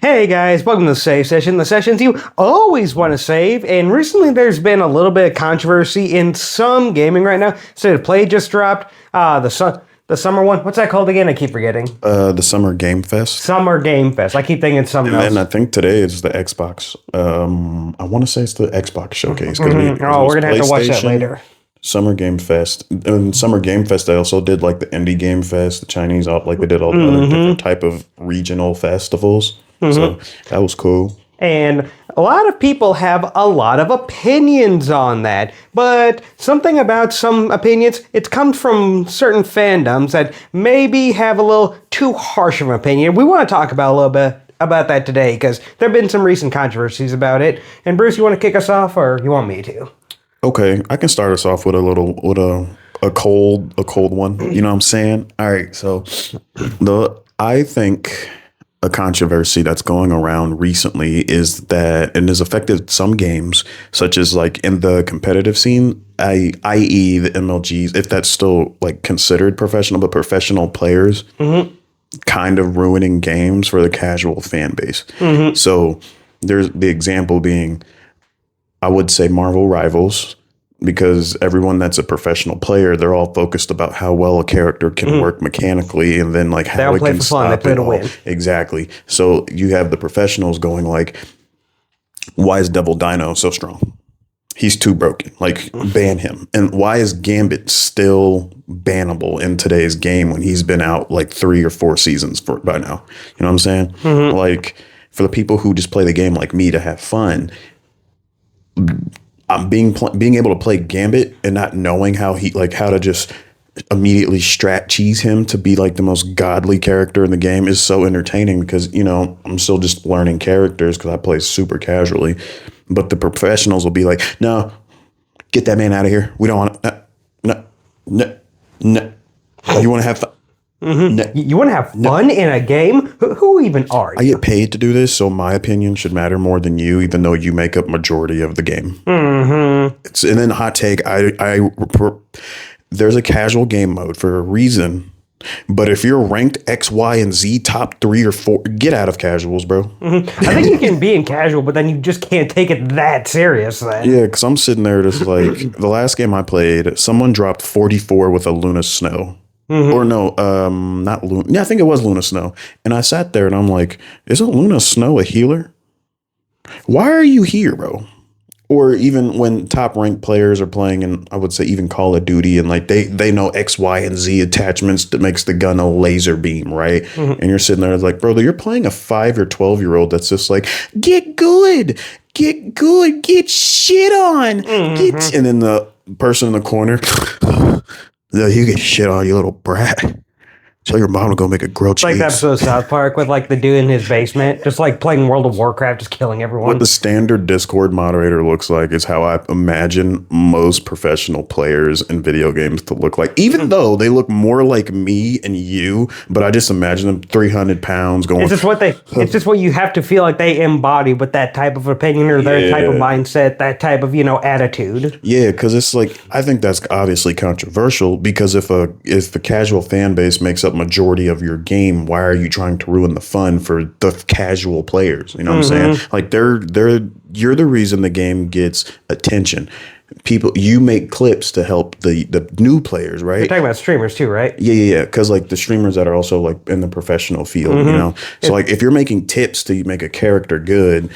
Hey guys, welcome to the Save Session, the sessions you always want to save. And recently there's been a little bit of controversy in some gaming right now. State of Play just dropped. The summer one. What's that called again? I keep forgetting. The Summer Game Fest. Summer Game Fest. I keep thinking it's something else. And I think today is the Xbox. I want to say it's the Xbox showcase. We're going to have to watch that later. Summer Game Fest. And Summer Game Fest, they also did like the Indie Game Fest, the Chinese out, like they did all the other different type of regional festivals. So that was cool. And a lot of people have a lot of opinions on that. But something about some opinions, it comes from certain fandoms that maybe have a little too harsh of an opinion. We want to talk about a little bit about that today because there have been some recent controversies about it. And Bruce, you want to kick us off or you want me to? Okay, I can start us off with a cold one. You know what I'm saying? All right, so I think a controversy that's going around recently is that and has affected some games, such as like in the competitive scene, i.e. the MLGs, if that's still like considered professional, but professional players kind of ruining games for the casual fan base. So there's the example being, I would say Marvel Rivals, because everyone that's a professional player, they're all focused about how well a character can work mechanically and then like how it can stop it all. Exactly. So you have the professionals going like, why is Devil Dino so strong? He's too broken. Like, ban him. And why is Gambit still bannable in today's game when he's been out like 3 or 4 seasons by now? You know what I'm saying? Like, for the people who just play the game like me to have fun, I'm being able to play Gambit and not knowing how to just immediately strat cheese him to be like the most godly character in the game is so entertaining because, you know, I'm still just learning characters because I play super casually. But the professionals will be like, no, get that man out of here. We don't want to. No. You want to have fun? No. You want to have fun in a game? Who even are you? I get paid to do this, so my opinion should matter more than you, even though you make up majority of the game. And then hot take, there's a casual game mode for a reason. But if you're ranked X, Y, and Z top 3 or 4, get out of casuals, bro. I think you can be in casual, but then you just can't take it that serious then. Yeah, because I'm sitting there just like, the last game I played, someone dropped 44 with a Luna Snow. Or no, not Luna. Yeah, I think it was Luna Snow. And I sat there and I'm like, isn't Luna Snow a healer? Why are you here, bro? Or even when top ranked players are playing, and I would say even Call of Duty, and like they know X, Y, and Z attachments that makes the gun a laser beam, right? And you're sitting there like, brother, you're playing a 5 or 12-year-old that's just like, get good, get shit on, and then the person in the corner. No, you get shit on, you little brat. Tell your mom to go make a grilled cheese. Like that episode of South Park with like the dude in his basement, just like playing World of Warcraft, just killing everyone. What the standard Discord moderator looks like is how I imagine most professional players in video games to look like. Even though they look more like me and you, but I just imagine them 300 pounds going. It's just what you have to feel like they embody with that type of opinion or their type of mindset, that type of, attitude. Yeah, because it's like, I think that's obviously controversial because if the casual fan base makes up majority of your game, why are you trying to ruin the fun for the casual players? You know what I'm saying? Like you're the reason the game gets attention. People, you make clips to help the new players, right? You're talking about streamers too, right? Yeah. Because like the streamers that are also like in the professional field, you know. So like if you're making tips to make a character good,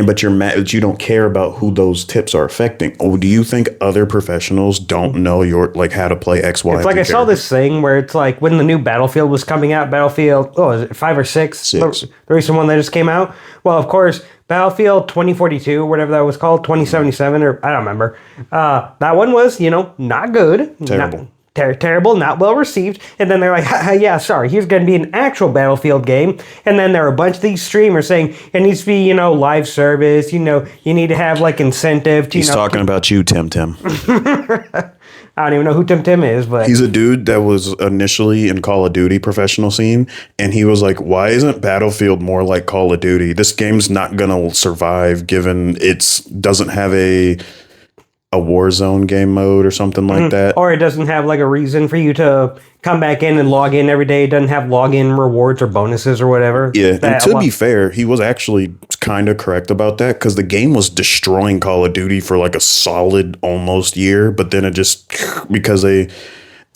but you're mad that you don't care about who those tips are affecting. Oh, do you think other professionals don't know how to play X, Y? It's like I saw this thing where it's like when the new Battlefield was coming out, Battlefield, is it 5 or 6? 6. The recent one that just came out. Well, of course, Battlefield 2042, whatever that was called, 2077, or I don't remember. That one was, not good. Terrible. Terrible, not well received. And then they're like, yeah, sorry, here's going to be an actual Battlefield game. And then there are a bunch of these streamers saying it needs to be, live service, you need to have like incentive to, He's talking about you, Tim. I don't even know who Tim is, but he's a dude that was initially in Call of Duty professional scene. And he was like, why isn't Battlefield more like Call of Duty? This game's not going to survive given it doesn't have a a Warzone game mode or something like that. Or it doesn't have like a reason for you to come back in and log in every day. It doesn't have login rewards or bonuses or whatever. Yeah, and to be fair, he was actually kind of correct about that because the game was destroying Call of Duty for like a solid almost year, but then it just because it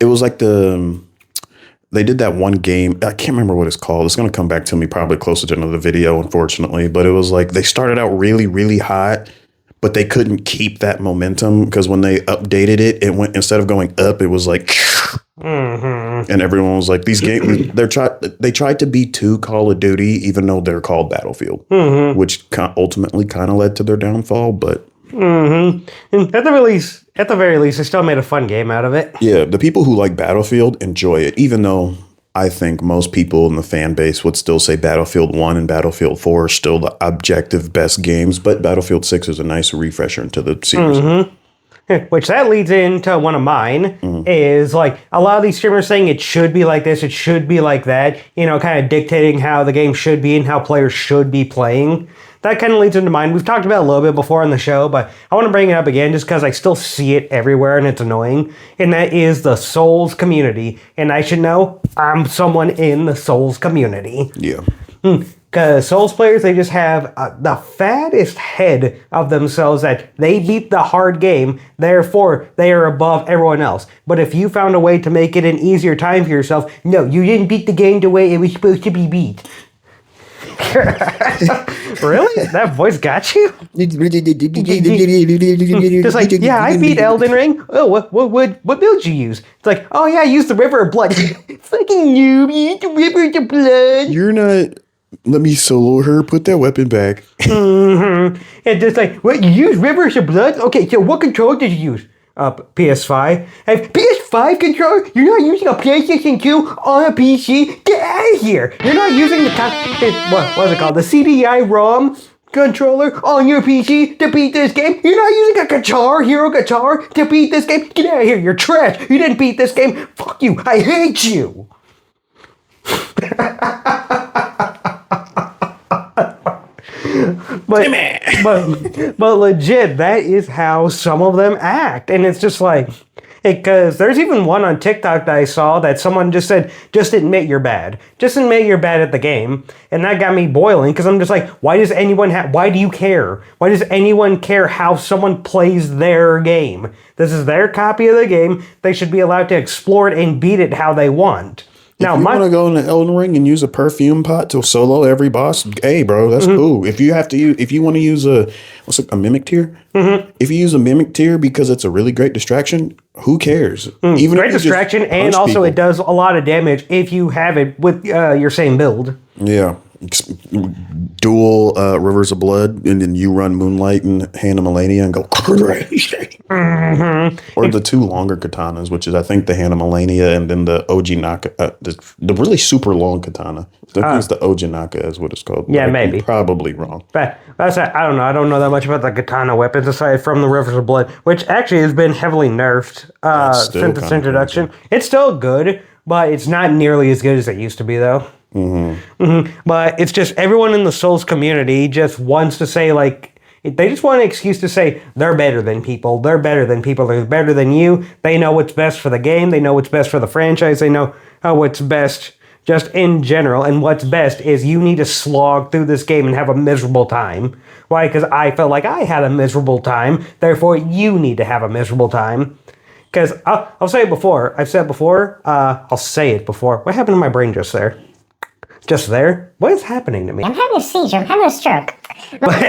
was like they did that one game. I can't remember what it's called. It's going to come back to me probably closer to another video, unfortunately. But it was like they started out really, really hot, but they couldn't keep that momentum because when they updated it, it went instead of going up, it was like, and everyone was like, these games, they tried to be too Call of Duty, even though they're called Battlefield, which ultimately kind of led to their downfall. But at the very least, they still made a fun game out of it. Yeah, the people who like Battlefield enjoy it, even though I think most people in the fan base would still say Battlefield 1 and Battlefield 4 are still the objective best games, but Battlefield 6 is a nice refresher into the series. Which that leads into one of mine, is like a lot of these streamers saying it should be like this, it should be like that, kind of dictating how the game should be and how players should be playing. That kind of leads into mine. We've talked about it a little bit before on the show, but I want to bring it up again just because I still see it everywhere and it's annoying. And that is the Souls community. And I should know I'm someone in the Souls community. Yeah. Because Souls players, they just have the fattest head of themselves that they beat the hard game, therefore they are above everyone else. But if you found a way to make it an easier time for yourself, no, you didn't beat the game the way it was supposed to be beat. Really? That voice got you? Just like, yeah, I beat Elden Ring. Oh, what build you use? It's like, oh yeah, I used the River of Blood. Fucking noob, you used the River of Blood. You're not. Let me solo her. Put that weapon back. And just like, what, you use Rivers of Blood? Okay, so what controller did you use? PS5. And PS5 controller? You're not using a PlayStation 2 on a PC? Get out of here! You're not using what is it called? The CDI-ROM controller on your PC to beat this game? You're not using a Hero Guitar to beat this game? Get out of here, you're trash! You didn't beat this game? Fuck you, I hate you! But legit, that is how some of them act. And it's just like, because there's even one on TikTok that I saw that someone just said, just admit you're bad. Just admit you're bad at the game. And that got me boiling because I'm just like, why do you care? Why does anyone care how someone plays their game? This is their copy of the game. They should be allowed to explore it and beat it how they want. Now, if you want to go into Elden Ring and use a perfume pot to solo every boss, hey, bro, that's cool. If you want to use a mimic tier, if you use a mimic tier because it's a really great distraction, who cares? Even great distraction, and also it does a lot of damage if you have it with your same build. Yeah. Dual Rivers of Blood, and then you run Moonlight and Hand of Melania and go crazy. Or the two longer katanas, which is I think the Hand of Melania and then the Ojinaka, the really super long katana. I think it's the Ojinaka is what it's called. Yeah, maybe. I'm probably wrong. But I don't know. I don't know that much about the katana weapons aside from the Rivers of Blood, which actually has been heavily nerfed since its introduction. It's still good, but it's not nearly as good as it used to be, though. But it's just everyone in the Souls community just wants to say, like, they just want an excuse to say they're better than people. They're better than people. They're better than you. They know what's best for the game. They know what's best for the franchise. They know what's best just in general. And what's best is you need to slog through this game and have a miserable time. Why? Because I felt like I had a miserable time. Therefore, you need to have a miserable time. Because I'll say it before. I've said it before. I'll say it before. What happened to my brain just there? Just there? What is happening to me? I'm having a seizure. I'm having a stroke. But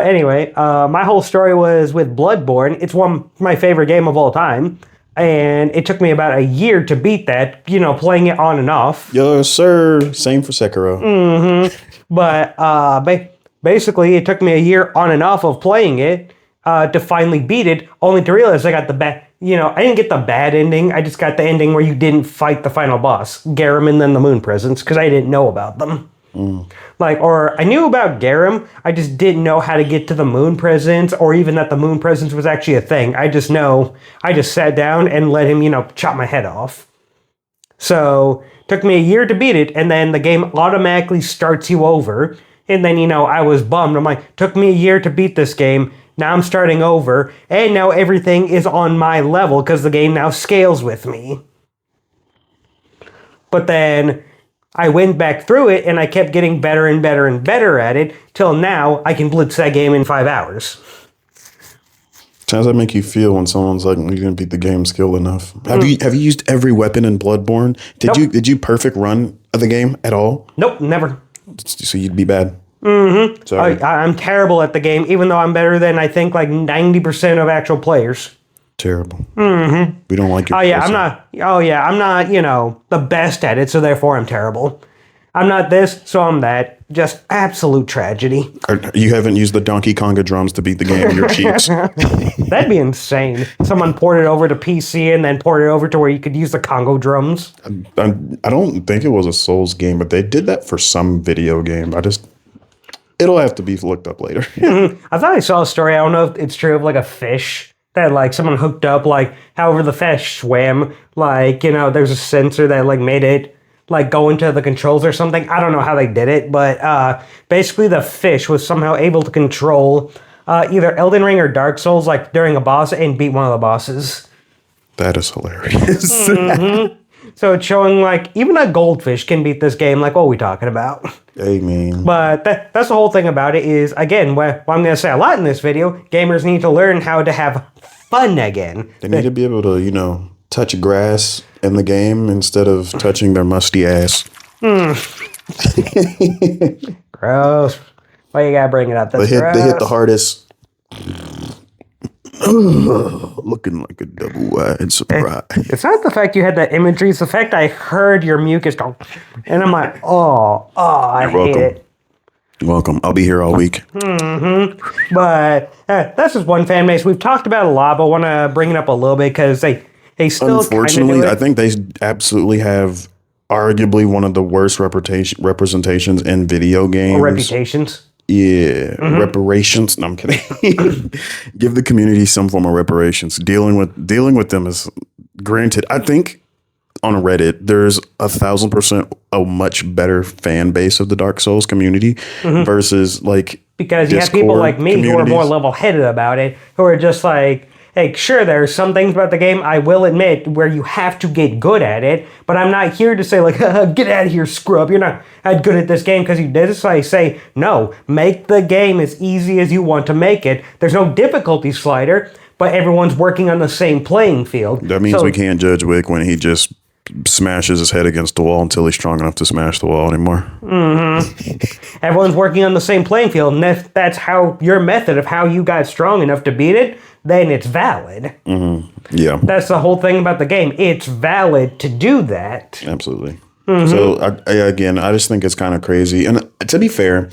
anyway, my whole story was with Bloodborne. It's my favorite game of all time. And it took me about a year to beat that, playing it on and off. Yes, sir. Same for Sekiro. But basically, it took me a year on and off of playing it to finally beat it, only to realize I got the bad... I didn't get the bad ending. I just got the ending where you didn't fight the final boss, Garum and then the Moon Presence, because I didn't know about them. Or I knew about Garum, I just didn't know how to get to the Moon Presence, or even that the Moon Presence was actually a thing. I just sat down and let him, chop my head off. So, took me a year to beat it, and then the game automatically starts you over. And then, I was bummed. I'm like, took me a year to beat this game. Now I'm starting over. And now everything is on my level because the game now scales with me. But then I went back through it and I kept getting better and better and better at it till now I can blitz that game in 5 hours. How does that make you feel when someone's like, "You didn't beat the game skilled enough"? Have you used every weapon in Bloodborne? Did you perfect run of the game at all? Nope, never. So you'd be bad. Sorry. I'm terrible at the game, even though I'm better than I think like 90% of actual players. Terrible. We don't like your. I'm not the best at it, so therefore I'm terrible. I'm not this, so I'm that. Just absolute tragedy. You haven't used the Donkey Konga drums to beat the game. You're cheats. That'd be insane. Someone ported it over to PC and then ported it over to where you could use the Congo drums. I don't think it was a Souls game, but they did that for some video game. It'll have to be looked up later. I thought I saw a story. I don't know if it's true of like a fish that like someone hooked up, like however the fish swam, like, there's a sensor that like made it like go into the controls or something. I don't know how they did it, but basically the fish was somehow able to control either Elden Ring or Dark Souls like during a boss and beat one of the bosses. That is hilarious. So it's showing like even a goldfish can beat this game. Like, what are we talking about? Hey, man. But that's the whole thing about it is, again, what I'm going to say a lot in this video, gamers need to learn how to have fun again. They need to be able to, touch grass in the game instead of touching their musty ass. Gross. Why you got to bring it up? That's They hit the hardest. Looking like a double wide surprise. It's not the fact you had that imagery, it's the fact I heard your mucus go, and I'm like, I hate it. You're welcome. I'll be here all week. But that's just one fan base. We've talked about a lot, but I want to bring it up a little bit because they still Unfortunately, I think they absolutely have arguably one of the worst representations in video games. Or reputations. Yeah, reparations. No, I'm kidding. Give the community some form of reparations. Dealing with them is granted. I think on Reddit there's 1,000% a much better fan base of the Dark Souls community versus like because you Discord have people like me who are more level-headed about it, who are just like, hey, sure, there are some things about the game I will admit where you have to get good at it, but I'm not here to say like, get out of here, scrub. You're not good at this game because you did this. I say, no, make the game as easy as you want to make it. There's no difficulty slider, but everyone's working on the same playing field. That means we can't judge Wick when he just smashes his head against the wall until he's strong enough to smash the wall anymore. Everyone's working on the same playing field, and if that's how your method of how you got strong enough to beat it, then it's valid. Yeah. That's the whole thing about the game. It's valid to do that. Absolutely. So, I just think it's kind of crazy. And to be fair,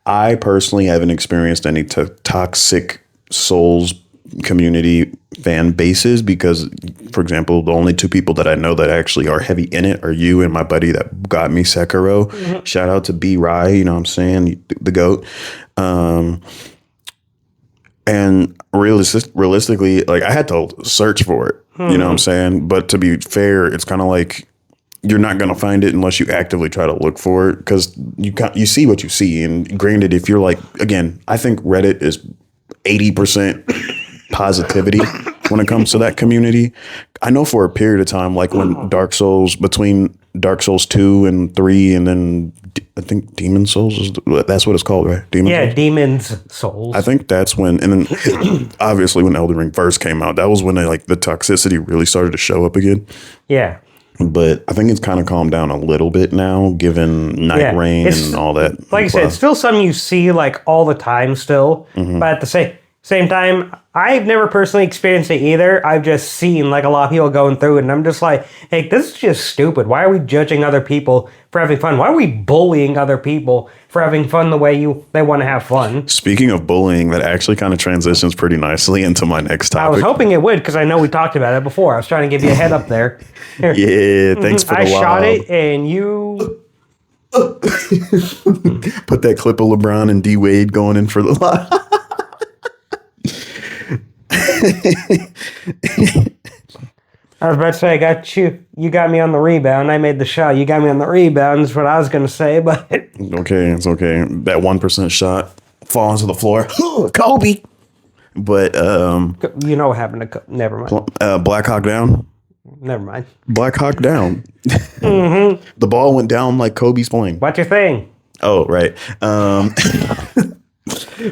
I personally haven't experienced any toxic Souls community fan bases because, for example, the only two people that I know that actually are heavy in it are you and my buddy that got me Sekiro. Shout out to B. Rye, you know what I'm saying? The GOAT. And realistically, like I had to search for it, you know what I'm saying? But to be fair, it's kind of like you're not going to find it unless you actively try to look for it because you see what you see. And granted, if you're like, again, I think Reddit is 80% positivity when it comes to that community. I know for a period of time, like when between Dark Souls 2 and 3, and then I think Demon Souls, that's what it's called, right? Demon's Souls. I think that's when, and then obviously when Elden Ring first came out, that was when the toxicity really started to show up again. Yeah. But I think it's kind of calmed down a little bit now, given Night Rain and all that. Like I said, it's still something you see like all the time still, but at the same time, I've never personally experienced it either. I've just seen like a lot of people going through it, and I'm just like, hey, this is just stupid. Why are we judging other people for having fun? Why are we bullying other people for having fun the way they want to have fun? Speaking of bullying, that actually kind of transitions pretty nicely into my next topic. I was hoping it would because I know we talked about it before. I was trying to give you a head up there. Here. Yeah, thanks for the lob. I shot it, and you put that clip of LeBron and D Wade going in for the lob. I was about to say, I got you. You got me on the rebound. I made the shot. You got me on the rebound is what I was going to say, but... Okay, it's okay. That 1% shot falls to the floor. Kobe! But, You know what happened to... Never mind. Black Hawk down. Never mind. Black Hawk down. The ball went down like Kobe's plane. What's your thing? Oh, right.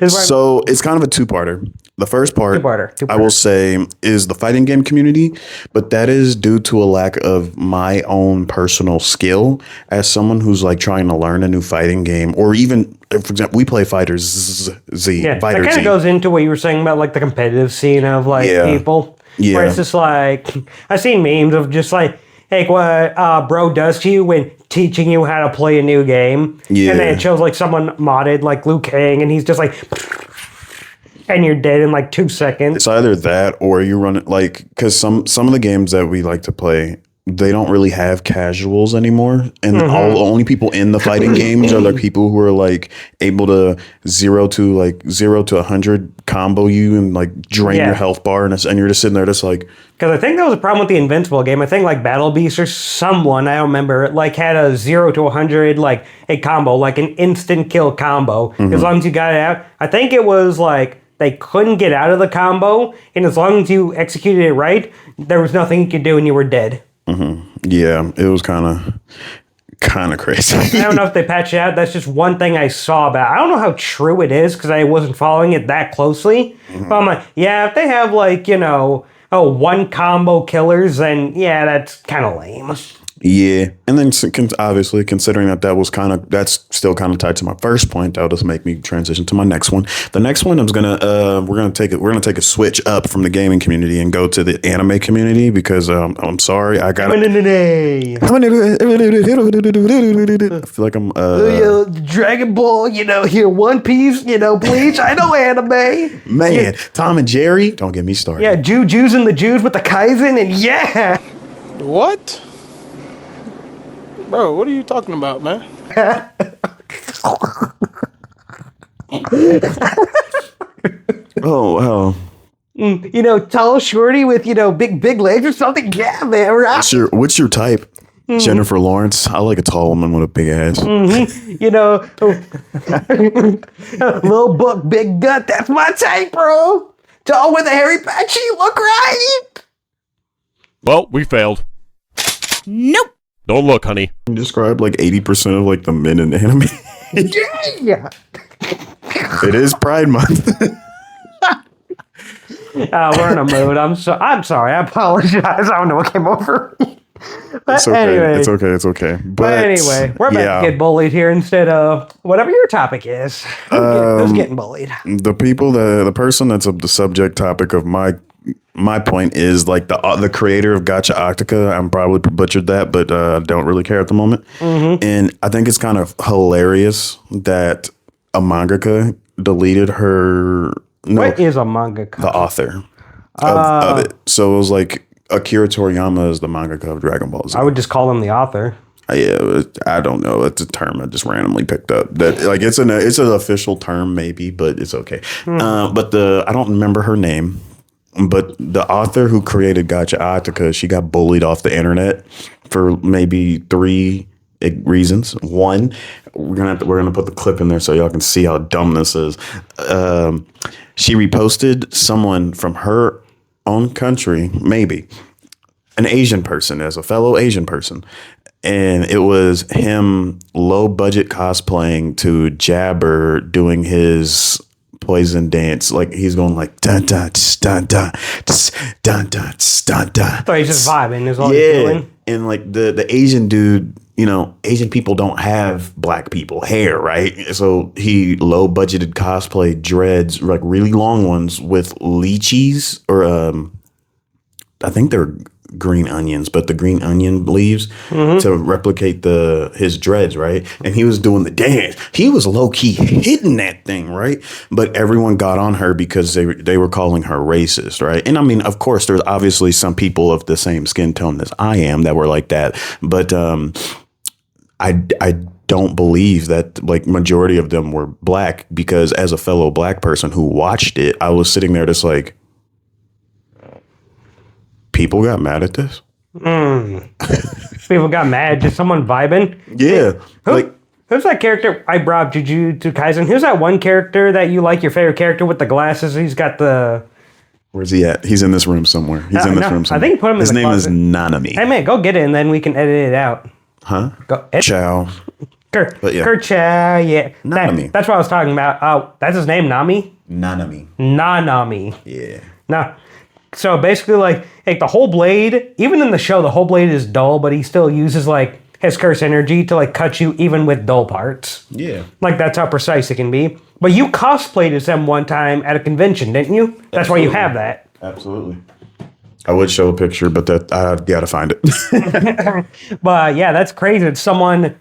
So it's kind of a two-parter. The first part, Two-parter. I will say, is the fighting game community, but that is due to a lack of my own personal skill as someone who's like trying to learn a new fighting game, or even, for example, we play Fighters Z. Yeah, Fighter that kind Z. of goes into what you were saying about like the competitive scene of like people. Yeah. Where it's just like, I've seen memes of just like, hey, what bro does to you when teaching you how to play a new game. Yeah. And then it shows like someone modded like Liu Kang and he's just like, and you're dead in like 2 seconds. It's either that or you run it like, because some of the games that we like to play, they don't really have casuals anymore, and the only people in the fighting games are the people who are like able to 0 to 100 combo you and like drain your health bar, and you're just sitting there just like. Because I think that was a problem with the Invincible game. I think like Battle Beast or someone, I don't remember, like had a 0 to 100 like a combo, like an instant kill combo. As long as you got it out, I think it was like. They couldn't get out of the combo, and as long as you executed it right, there was nothing you could do, and you were dead. Yeah, it was kind of crazy. I don't know if they patched it out. That's just one thing I saw about it. I don't know how true it is because I wasn't following it that closely. But I'm like, yeah, if they have like, one combo killers, then yeah, that's kind of lame. Yeah, and then obviously considering that's still kind of tied to my first point, that'll just make me transition to my next one. The next one, we're gonna take a switch up from the gaming community and go to the anime community because I'm sorry, I got. I feel like I'm Dragon Ball, here One Piece, Bleach. I know anime. Man, Tom and Jerry. Don't get me started. Yeah, Jews and the Jews with the Kaizen, and yeah. What? Bro, what are you talking about, man? Oh wow. Tall, shorty with big legs or something. Yeah, man. Right? What's your type? Jennifer Lawrence. I like a tall woman with a big ass. Little book, big gut. That's my type, bro. Tall with a hairy patch. You look right. Well, we failed. Nope. Don't look, honey. You describe like 80% of like the men in anime. Yeah. It is Pride Month. We're in a mood. I'm sorry. I apologize. I don't know what came over me. But It's okay. anyway. It's okay. But anyway, we're about to get bullied here instead of whatever your topic is. Who's getting bullied? The person that's the subject topic of my point is like the creator of Gacha Octica. I'm probably butchered that, but don't really care at the moment. And I think it's kind of hilarious that a mangaka deleted her. What is a mangaka? The author of it. So it was like Akira Toriyama is the mangaka of Dragon Ball Z. I would just call him the author. Yeah, I don't know. It's a term I just randomly picked up. That like it's an official term maybe, but it's okay. But I don't remember her name. But the author who created Gacha Octica, she got bullied off the internet for maybe 3 reasons. One, we're gonna put the clip in there so y'all can see how dumb this is. She reposted someone from her own country, maybe an Asian person, as a fellow Asian person, and it was him low budget cosplaying to Jabber doing his Poison dance, like he's going like dun dun dun dun dun dun dun dun. So he's just vibing is all he's doing. And like the Asian dude, Asian people don't have black people hair, right? So he low budgeted cosplay dreads, like really long ones with lychees or I think they're green onions, but the green onion leaves to replicate his dreads, right? And he was doing the dance. He was low key hitting that thing, right? But everyone got on her because they were calling her racist, right? And I mean, of course, there's obviously some people of the same skin tone as I am that were like that, but I don't believe that like majority of them were black, because as a fellow black person who watched it, I was sitting there just like, people got mad at this. People got mad. Just someone vibing. Yeah, Who's that character? I brought Jujutsu Kaisen. Who's that one character that you like? Your favorite character with the glasses? He's got the. where's he at? He's in this room somewhere. He's in this room somewhere. I think you put him in His the name is closet. Nanami. Hey man, go get it and then we can edit it out. Huh? Go. Ciao. But yeah. Kercha, yeah. Nanami. That's what I was talking about. Oh, that's his name, Nami? Nanami. Nanami. Yeah. Nah. So basically, like the whole blade, even in the show, the whole blade is dull, but he still uses like his curse energy to like cut you even with dull parts. Yeah. Like that's how precise it can be. But you cosplayed as him one time at a convention, didn't you? That's why you have that. Absolutely. I would show a picture, but that I gotta find it. But yeah, that's crazy. It's someone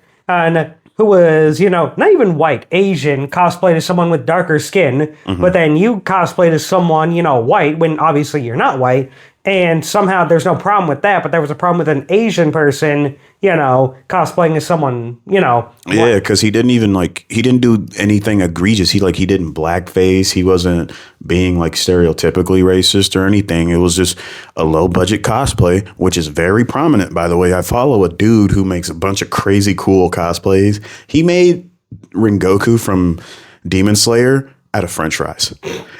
who was, not even white, Asian, cosplayed as someone with darker skin, but then you cosplayed as someone, white, when obviously you're not white, and somehow there's no problem with that, but there was a problem with an Asian person, cosplaying as someone, Yeah, because he didn't even he didn't do anything egregious. He didn't blackface. He wasn't being stereotypically racist or anything. It was just a low budget cosplay, which is very prominent, by the way. I follow a dude who makes a bunch of crazy cool cosplays. He made Rengoku from Demon Slayer out of French fries.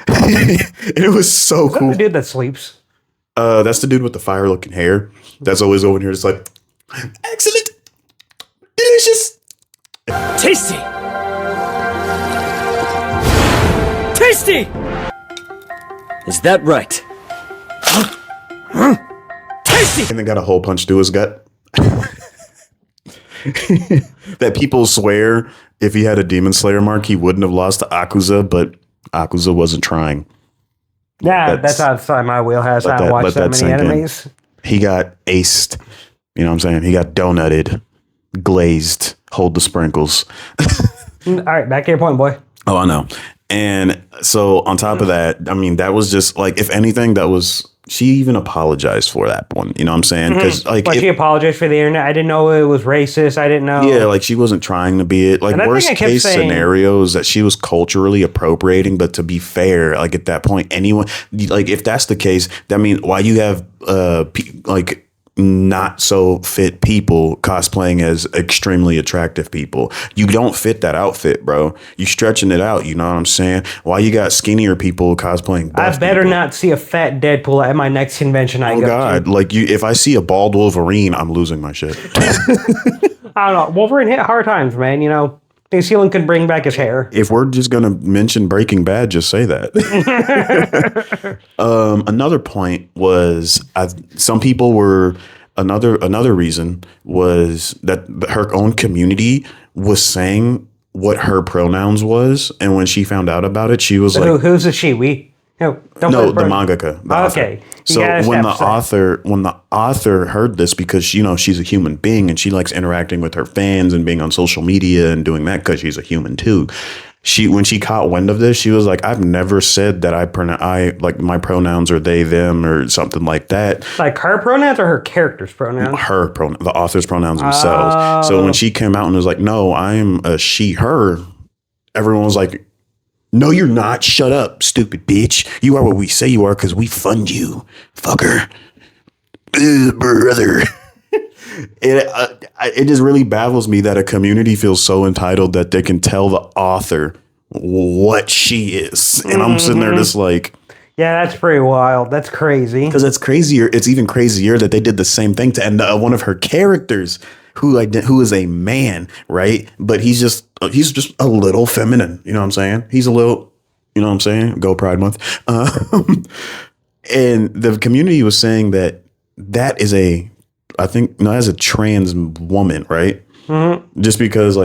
It was so cool. the dude that sleeps. That's the dude with the fire looking hair. That's always over here. It's like, excellent, delicious. Tasty! Tasty! Is that right? Tasty! And then got a hole punch through his gut. That people swear if he had a Demon Slayer mark, he wouldn't have lost to Akuza, but Akuza wasn't trying. Yeah, that's outside my wheelhouse. I don't watch that many enemies. He got aced. You know what I'm saying? He got donutted, glazed, hold the sprinkles. All right, back to your point, boy. Oh, I know. And so on top of that, I mean, that was just if anything, that was, she even apologized for that one. You know what I'm saying? Because she apologized for the internet. I didn't know it was racist. I didn't know. Yeah, she wasn't trying to be it. Worst case scenarios that she was culturally appropriating. But to be fair, at that point, anyone, if that's the case, that means why you have not so fit people cosplaying as extremely attractive people. You don't fit that outfit, bro. You stretching it out. You know what I'm saying? Why you got skinnier people cosplaying buff I better people? not see a fat Deadpool at my next convention I go God. to. If I see a bald Wolverine, I'm losing my shit. I don't know. Wolverine hit hard times, man. New Zealand could bring back his hair. If we're just going to mention Breaking Bad, just say that. Another point was some people were another reason was that her own community was saying what her pronouns was, and when she found out about it, she was Who's the she? We? No, the mangaka. The okay. Author. So when the author heard this, because she's a human being and she likes interacting with her fans and being on social media and doing that because she's a human too. When she caught wind of this, she was like, I've never said that my pronouns are they, them, or something like that. Like her pronouns or her character's pronouns? Her pronoun, the author's pronouns themselves. So when she came out and was like, no, I'm a she, her, everyone was like, no, you're not. Shut up, stupid bitch. You are what we say you are because we fund you, fucker. Brother. It just really baffles me that a community feels so entitled that they can tell the author what she is. And I'm sitting there just yeah, that's pretty wild. That's crazy. Because it's crazier. It's even crazier that they did the same thing to one of her characters who is a man, right? But he's just a little feminine. You know what I'm saying? He's a little, you know what I'm saying? Go Pride Month. And the community was saying that is as a trans woman, right? Mm-hmm. Just because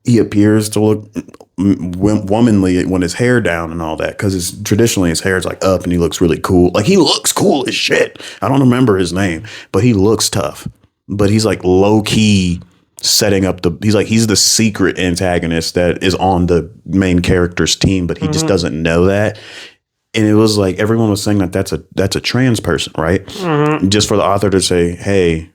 he appears to look womanly when his hair down and all that, because traditionally his hair is up and he looks really cool. He looks cool as shit. I don't remember his name, but he looks tough. But he's low key setting up he's the secret antagonist that is on the main character's team, but he just doesn't know that. And it was everyone was saying that's a trans person, right? Mm-hmm. Just for the author to say, hey,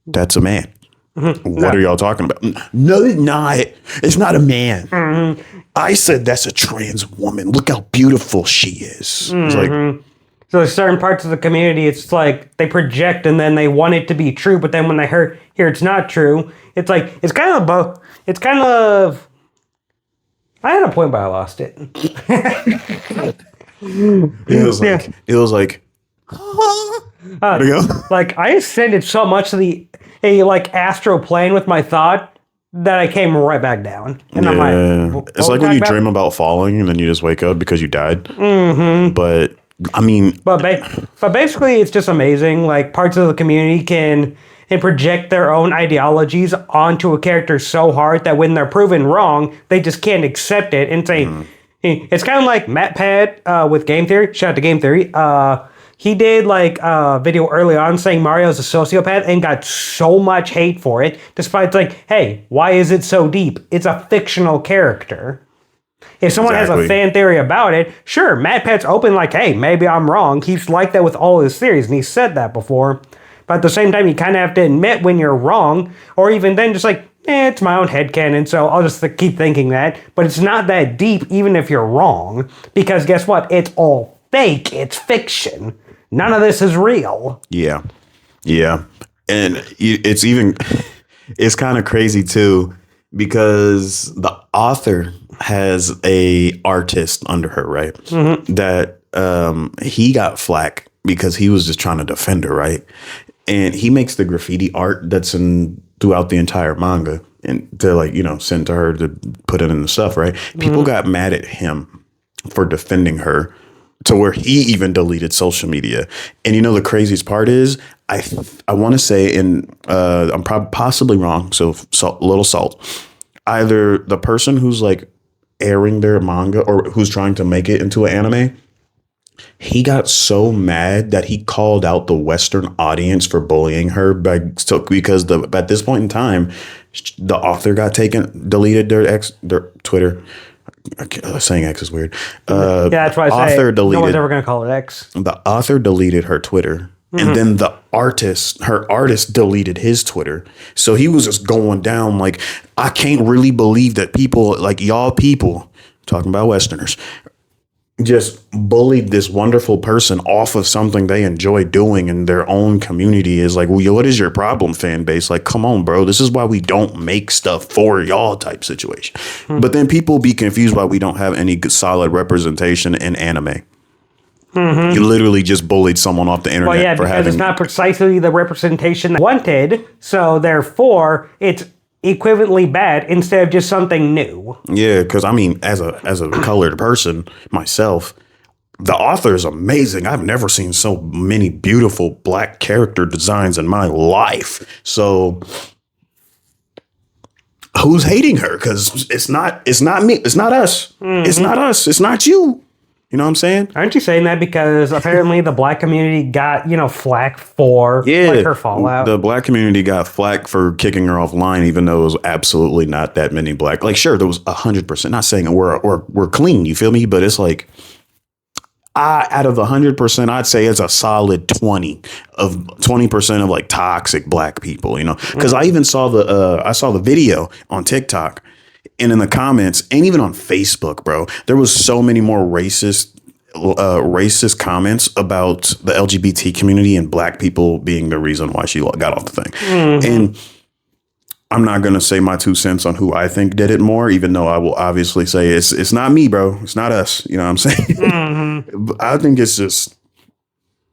that's a man. Mm-hmm. What are y'all talking about? No, it's not. It's not a man. Mm-hmm. I said that's a trans woman. Look how beautiful she is. Mm-hmm. So there's certain parts of the community, it's like they project and then they want it to be true, but then when they hear it's not true, it's like it's kind of both. It's kind of. I had a point, but I lost it. It was like. There you go. Like I ascended so much to the astral plane with my thought that I came right back down. And I'm like, it's like when you dream about falling and then you just wake up because you died. Mm-hmm. But I mean, but basically, it's just amazing. Like parts of the community can project their own ideologies onto a character so hard that when they're proven wrong, they just can't accept it and say. It's kind of like MatPat with Game Theory. Shout out to Game Theory. He did like a video early on saying Mario's a sociopath and got so much hate for it, despite like, hey, why is it so deep? It's a fictional character. If someone has a fan theory about it, sure, MatPat's open like, hey, maybe I'm wrong. He's like that with all his theories, and he said that before. But at the same time, you kind of have to admit when you're wrong, or even then just like, it's my own headcanon, so I'll just keep thinking that. But it's not that deep, even if you're wrong, because guess what? It's all fake. It's fiction. None of this is real. Yeah. And it's kind of crazy too, because the author has a artist under her, right? Mm-hmm. That he got flack because he was just trying to defend her, right? And he makes the graffiti art that's throughout the entire manga and to send to her to put it in the stuff, right? Mm-hmm. People got mad at him for defending her, to where he even deleted social media. And the craziest part is, I want to say, I'm possibly wrong, so little salt. Either the person who's like airing their manga or who's trying to make it into an anime, he got so mad that he called out the Western audience for bullying her because at this point in time, the author got deleted their Twitter. Saying X is weird. Yeah, that's why I say no one's ever going to call it X. The author deleted her Twitter, and then her artist deleted his Twitter. So he was just going down like, I can't really believe that people like y'all people, talking about Westerners, just bullied this wonderful person off of something they enjoy doing in their own community. Is like, well, what is your problem, fan base? Like, come on, bro. This is why we don't make stuff for y'all type situation. But then people be confused why we don't have any solid representation in anime. Mm-hmm. You literally just bullied someone off the internet for having... because it's not precisely the representation wanted, so therefore it's equivalently bad instead of just something new. Yeah, because I mean, as a colored person myself, the author is amazing. I've never seen so many beautiful black character designs in my life. So who's hating her? Because it's not me. It's not us. Mm-hmm. It's not us. It's not you. You know what I'm saying? Aren't you saying that because apparently the black community got, flack for her fallout? The black community got flack for kicking her offline, even though it was absolutely not that many black. Like, sure, there was 100%. Not saying we're clean, you feel me? But it's like, out of 100%, I'd say it's a solid 20% of like toxic black people, because I even saw the video on TikTok. And in the comments, and even on Facebook, bro, there was so many more racist comments about the LGBT community and black people being the reason why she got off the thing. Mm-hmm. And I'm not going to say my 2 cents on who I think did it more, even though I will obviously say it's not me, bro. It's not us. You know what I'm saying? Mm-hmm. I think it's just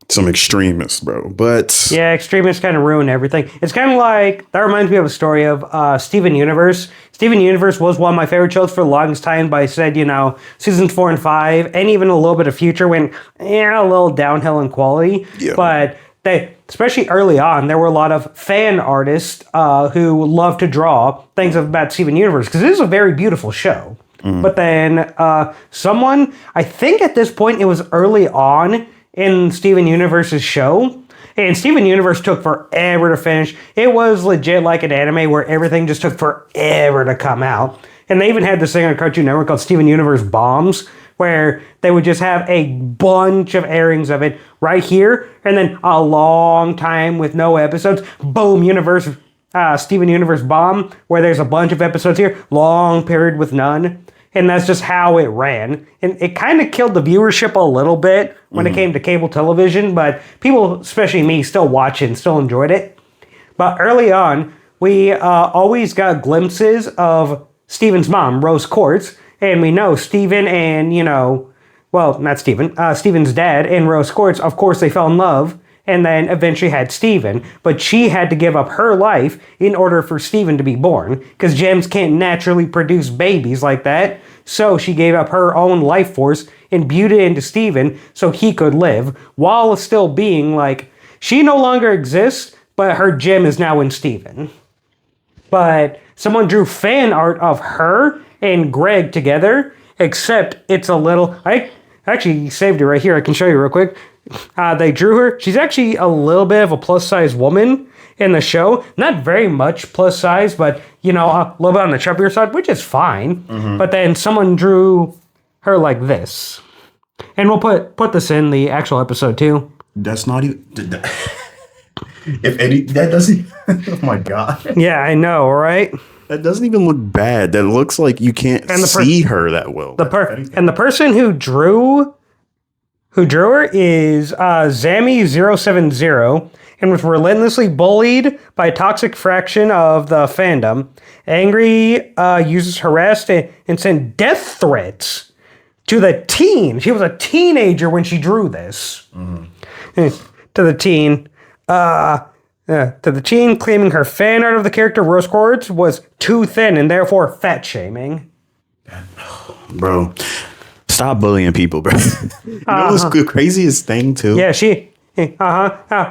some extremists, bro. But yeah, extremists kind of ruin everything. It's kind of like, that reminds me of a story of Steven Universe. Steven Universe was one of my favorite shows for the longest time, but I said, seasons 4 and 5, and even a little bit of Future went a little downhill in quality. Yeah. But especially early on, there were a lot of fan artists who love to draw things about Steven Universe, because it is a very beautiful show. Mm. But then someone, I think at this point it was early on in Steven Universe's show, and Steven Universe took forever to finish. It was legit like an anime where everything just took forever to come out. And they even had this thing on Cartoon Network called Steven Universe Bombs, where they would just have a bunch of airings of it right here, and then a long time with no episodes. Boom, Steven Universe Bomb, where there's a bunch of episodes here, long period with none. And that's just how it ran. And it kind of killed the viewership a little bit when it came to cable television, but people, especially me, still watch it and still enjoyed it. But early on, we always got glimpses of Steven's mom, Rose Quartz, and we know Steven and, well, not Steven, Steven's dad and Rose Quartz, of course, they fell in love and then eventually had Steven, but she had to give up her life in order for Steven to be born, because gems can't naturally produce babies like that, so she gave up her own life force, imbued it into Steven so he could live, while still being like, she no longer exists, but her gem is now in Steven. But someone drew fan art of her and Greg together, except it's a little, I actually saved it right here, I can show you real quick. They drew her. She's actually a little bit of a plus-size woman in the show. Not very much plus size, but, a little bit on the chubbier side, which is fine. But then someone drew her like this. And we'll put this in the actual episode, too. That's not even... If any... That doesn't... Oh, my God. Yeah, I know, right? That doesn't even look bad. That looks like you can't see her that well. And the person who drew her is Zammy070 and was relentlessly bullied by a toxic fraction of the fandom. Angry users harassed and sent death threats to the teen. She was a teenager when she drew this. To the teen. To the teen claiming her fan art of the character Rose Quartz was too thin and therefore fat shaming. Bro. Stop bullying people, bro. What's the craziest thing, too? Yeah,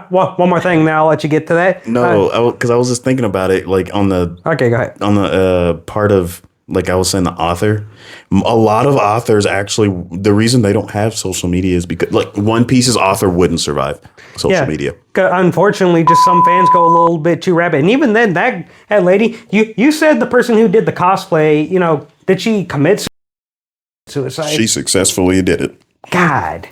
one more thing, now I'll let you get to that. No, because I was just thinking about it, like, on the... Okay, go ahead. On the part of, like I was saying, the author. A lot of authors, actually, the reason they don't have social media is because, like, One Piece's author wouldn't survive social media. Unfortunately, just some fans go a little bit too rabid. And even then, that lady, you said the person who did the cosplay, did she commit suicide? She successfully did it. God.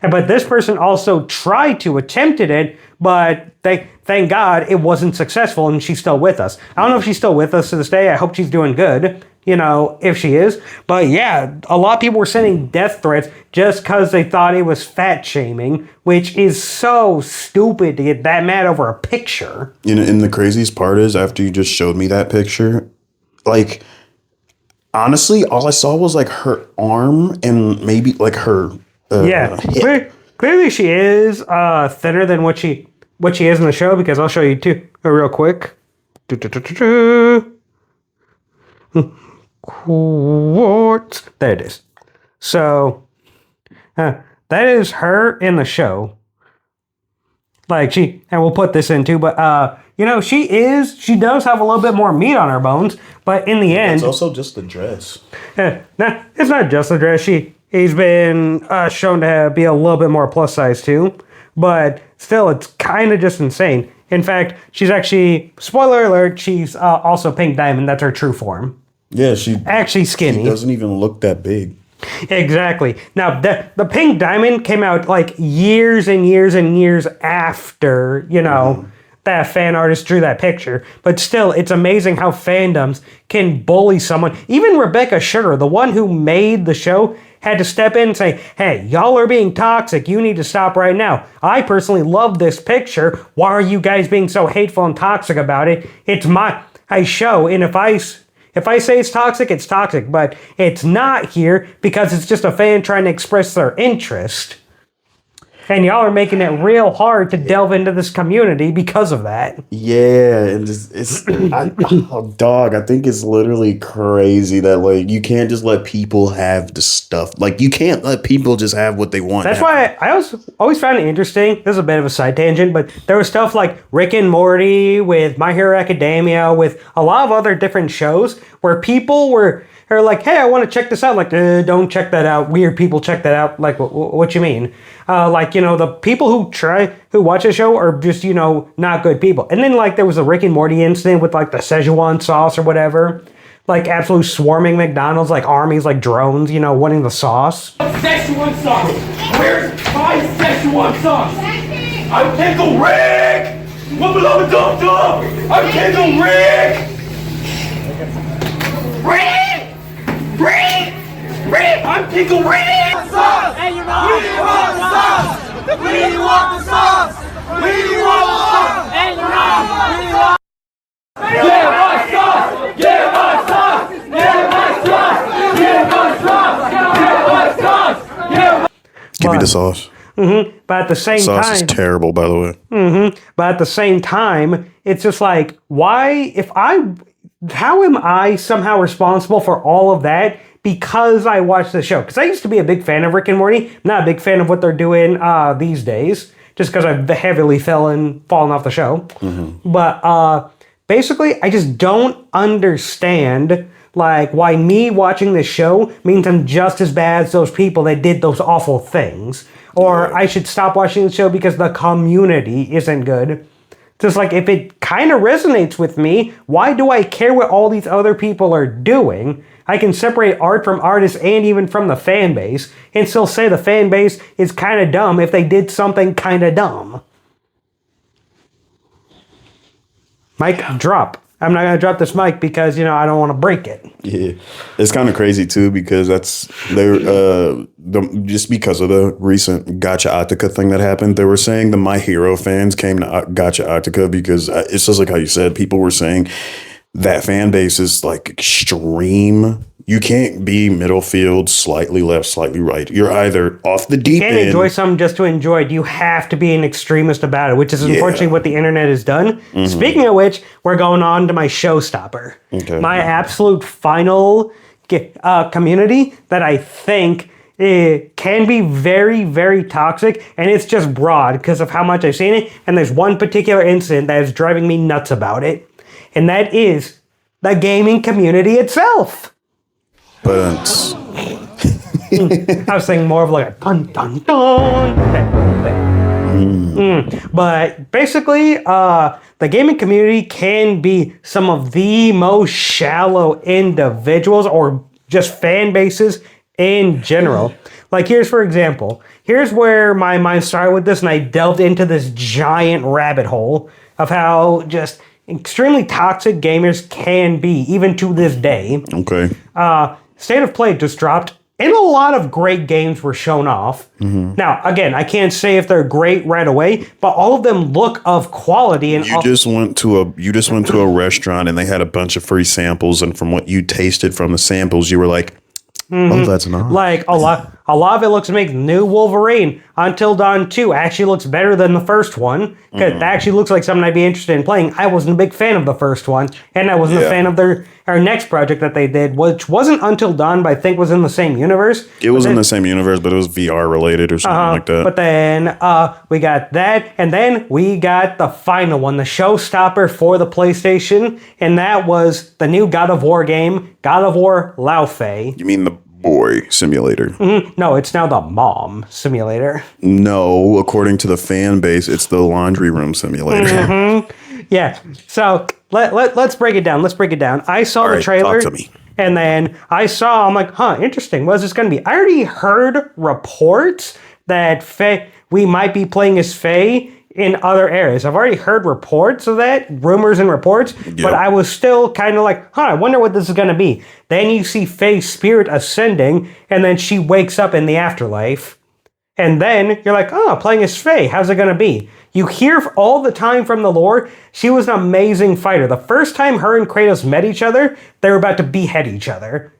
But this person also tried to attempted it, but thank God it wasn't successful and she's still with us. I don't know if she's still with us to this day. I hope she's doing good, if she is. But yeah, a lot of people were sending death threats just because they thought it was fat shaming, which is so stupid to get that mad over a picture. And the craziest part is, after you just showed me that picture, like... Honestly, all I saw was like her arm and maybe like her hip. Clearly she is thinner than what she is in the show, because I'll show you too real quick. Quartz. There it is. So that is her in the show. Like and we'll put this in too, but she does have a little bit more meat on her bones, but in the end... It's also just the dress. Nah, it's not just the dress. He's been shown to be a little bit more plus size too, but still, it's kind of just insane. In fact, she's actually, spoiler alert, she's also Pink Diamond. That's her true form. Yeah, she... Actually skinny. She doesn't even look that big. Exactly. Now, the Pink Diamond came out like years and years and years after, that fan artist drew that picture. But still, it's amazing how fandoms can bully someone. Even Rebecca Sugar, the one who made the show, had to step in and say, hey, y'all are being toxic. You need to stop right now. I personally love this picture. Why are you guys being so hateful and toxic about it? It's my show, and if I say it's toxic, but it's not here because it's just a fan trying to express their interest. And y'all are making it real hard to delve into this community because of that. Yeah, and dog, I think it's literally crazy that, like, you can't just let people have the stuff. Like, you can't let people just have what they want. That's why I always found it interesting. This is a bit of a side tangent, but there was stuff like Rick and Morty, with My Hero Academia, with a lot of other different shows where people were like, hey, I want to check this out. Like, don't check that out. Weird people check that out. Like, what you mean? The people who watch the show are just, not good people. And then, like, there was a Rick and Morty incident with, like, the Szechuan sauce or whatever. Like, absolute swarming McDonald's, like, armies, like, drones, wanting the sauce. Szechuan sauce! Where's my Szechuan sauce? I'm Pickle Rick! Wubba lubba dub dub! I'm Pickle Rick! Rick! Rick! Rick! I'm Pickle Rick! And you're not! We want the sauce! We want the sauce! We want the sauce! And you're not! We want... Give us sauce! Give us sauce! Give us sauce! Give us sauce! Give us sauce! Give us... Give me the sauce. But at the same Sauce time, is terrible, by the way. but at the same time, it's just like, how am I somehow responsible for all of that because I watched the show? Because I used to be a big fan of Rick and Morty. I'm not a big fan of what they're doing these days, just because I've heavily fallen off the show. But basically, I just don't understand like why me watching this show means I'm just as bad as those people that did those awful things. Or I should stop watching the show because the community isn't good. Just like, if it kind of resonates with me, why do I care what all these other people are doing? I can separate art from artists and even from the fan base, and still say the fan base is kind of dumb if they did something kind of dumb. Mic drop. I'm not going to drop this mic because, I don't want to break it. Yeah, it's kind of crazy too because just because of the recent Gacha Attica thing that happened, they were saying the My Hero fans came to Gacha Attica because it's just like how you said, people were saying that fan base is like extreme. You can't be middle field, slightly left, slightly right. You're either off the deep You end. can't enjoy something just to enjoy it. You have to be an extremist about it, which is unfortunately what the internet has done. Speaking of which, we're going on to my showstopper. Okay. My absolute final community that I think can be very, very toxic, and it's just broad because of how much I've seen it. And there's one particular incident that is driving me nuts about it, and that is the gaming community itself. But I was thinking more of like a dun dun dun. But basically, the gaming community can be some of the most shallow individuals or just fan bases in general. Like, here's where my mind started with this, and I delved into this giant rabbit hole of how just extremely toxic gamers can be, even to this day. okay. State of Play just dropped, and a lot of great games were shown off. Now, again, I can't say if they're great right away, but all of them look of quality. And You just went to a restaurant and they had a bunch of free samples, and from what you tasted from the samples, you were like, "Oh, that's not." like a lot of it looks amazing. New Wolverine, Until Dawn 2 actually looks better than the first one. Because it actually looks like something I'd be interested in playing. I wasn't a big fan of the first one, and I wasn't a fan of their next project that they did, which wasn't Until Dawn, but I think was in the same universe. It was in the same universe, but it was VR related or something like that. But then we got that, and then we got the final one, the showstopper for the PlayStation, and that was the new God of War game, God of War Laufey. You mean the boy simulator? No, it's now the mom simulator. No, according to the fan base, it's the laundry room simulator. Yeah, so let's break it down. I saw All the right, trailer. talk to me. And then I'm like, interesting. What is this going to be? I already heard reports that we might be playing as Faye in other areas. I've already heard reports of that, rumors and reports, but I was still kind of like, I wonder what this is going to be. Then you see Faye's spirit ascending, and then she wakes up in the afterlife. And then you're like, playing as Faye, how's it going to be? You hear all the time from the lore, she was an amazing fighter. The first time her and Kratos met each other, they were about to behead each other.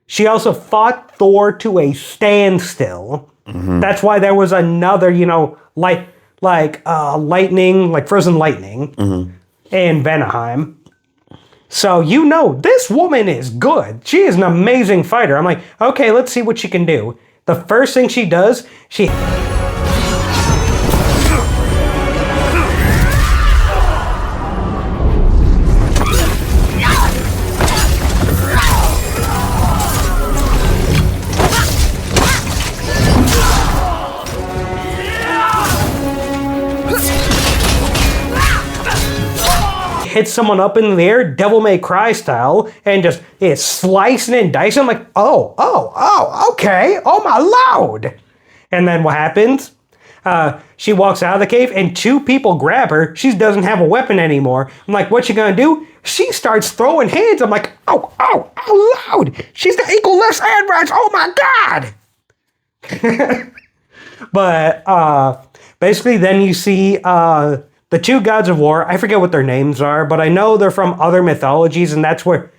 She also fought Thor to a standstill. That's why there was another, lightning, like frozen lightning in Vanaheim. So this woman is good. She is an amazing fighter. I'm like, okay, let's see what she can do. The first thing she does, she... hits someone up in the air, Devil May Cry style, and just is slicing and dicing. I'm like, okay, oh my lord. And then what happens? She walks out of the cave and 2 people grab her. She doesn't have a weapon anymore. I'm like, what you gonna do? She starts throwing hands. I'm like, oh, loud. She's got equal lefts and rights. Oh my God. But basically then you see the 2 gods of war. I forget what their names are, but I know they're from other mythologies, and that's where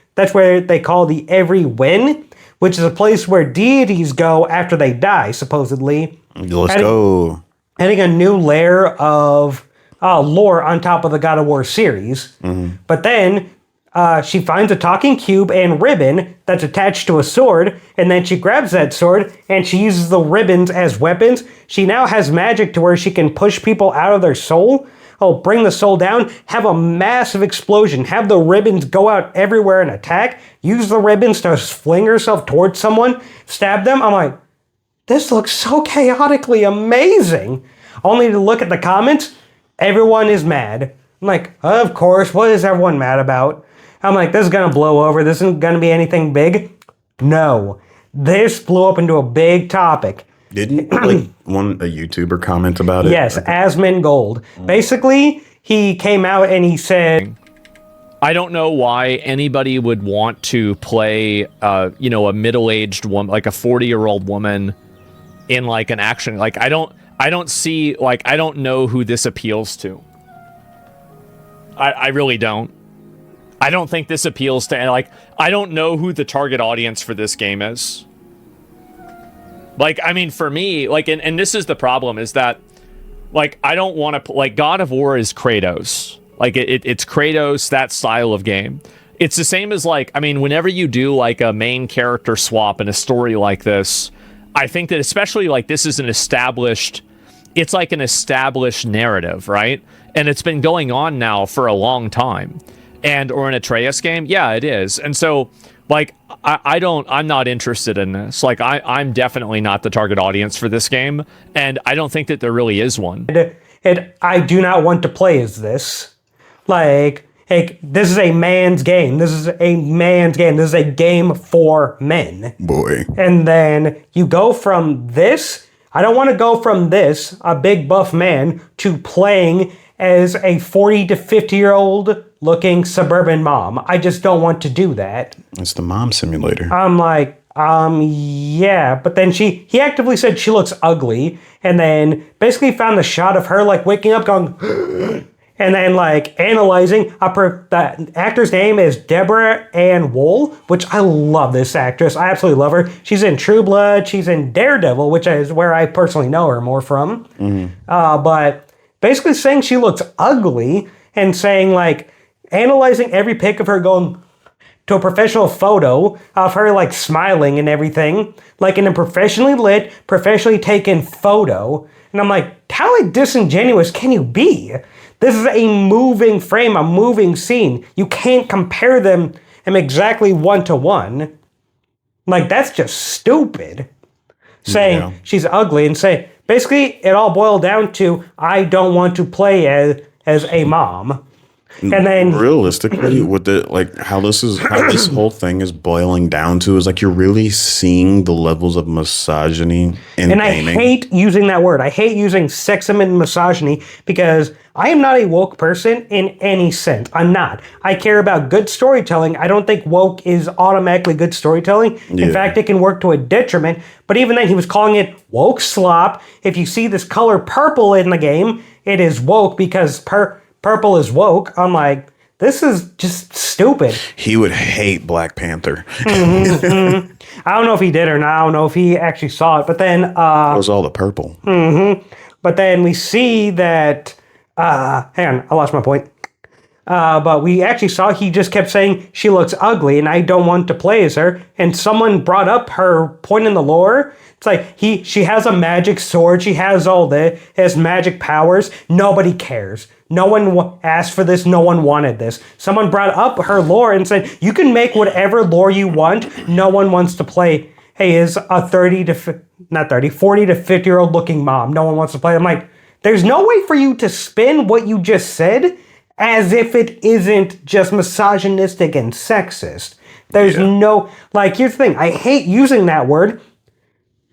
they call the Every Win, which is a place where deities go after they die, supposedly. Let's go. Adding a new layer of lore on top of the God of War series. But then she finds a talking cube and ribbon that's attached to a sword, and then she grabs that sword and she uses the ribbons as weapons. She now has magic to where she can push people out of their soul. Bring the soul down, have a massive explosion, have the ribbons go out everywhere and attack, use the ribbons to fling herself towards someone, stab them. I'm like, this looks so chaotically amazing. Only to look at the comments, everyone is mad. I'm like, of course, what is everyone mad about? I'm like, this is gonna blow over, this isn't gonna be anything big. No, this blew up into a big topic. Didn't a YouTuber comment about it? Yes, Asmin Gold. Basically, he came out and he said, I don't know why anybody would want to play, a middle-aged woman, like a 40-year-old woman, in like an action. Like I don't see, like I don't know who this appeals to. I really don't. I don't think this appeals to, like, I don't know who the target audience for this game is. Like, I mean, for me, like, and this is the problem, is that, like, I don't want to, like, God of War is Kratos. Like, it's Kratos, that style of game. It's the same as, like, I mean, whenever you do, like, a main character swap in a story like this, I think that especially, like, this is it's like an established narrative, right? And it's been going on now for a long time. Or an Atreus game, yeah, it is. And so, like, I'm not interested in this. Like, I'm definitely not the target audience for this game, and I don't think that there really is one. and I do not want to play as this. Like, this is a man's game. This is a man's game. This is a game for men. Boy. And then you go from this, I don't want to go from this, a big buff man, to playing as a 40 to 50-year-old looking suburban mom. I just don't want to do that. It's the mom simulator. I'm like, yeah. But then he actively said she looks ugly, and then basically found the shot of her like waking up going, and then like analyzing. The actor's name is Deborah Ann Wool, which I love this actress. I absolutely love her. She's in True Blood. She's in Daredevil, which is where I personally know her more from. But basically saying she looks ugly and saying like, analyzing every pic of her going to a professional photo of her like smiling and everything, like in a professionally lit, professionally taken photo. And I'm like, how disingenuous can you be? This is a moving frame, a moving scene. You can't compare them exactly 1-to-1. Like, that's just stupid. Saying she's ugly and say, basically it all boiled down to, I don't want to play as a mom. And then realistically, with how this whole thing is boiling down to is like you're really seeing the levels of misogyny in gaming. I hate using that word. I hate using sexism and misogyny because I am not a woke person in any sense. I'm not. I care about good storytelling. I don't think woke is automatically good storytelling. In fact, it can work to a detriment. But even then, he was calling it woke slop. If you see this color purple in the game, it is woke because purple is woke. I'm like, this is just stupid. He would hate Black Panther. I don't know if he did or not. I don't know if he actually saw it. But then it was all the purple. But then we see that hang on, I lost my point. But we actually saw he just kept saying she looks ugly and I don't want to play as her. And someone brought up her point in the lore. It's like she has a magic sword. She has has magic powers. Nobody cares. No one asked for this. No one wanted this. Someone brought up her lore and said, you can make whatever lore you want. No one wants to play, hey, is a 40 to 50-year-old looking mom. No one wants to play. I'm like, there's no way for you to spin what you just said as if it isn't just misogynistic and sexist. There's no, like, here's the thing. I hate using that word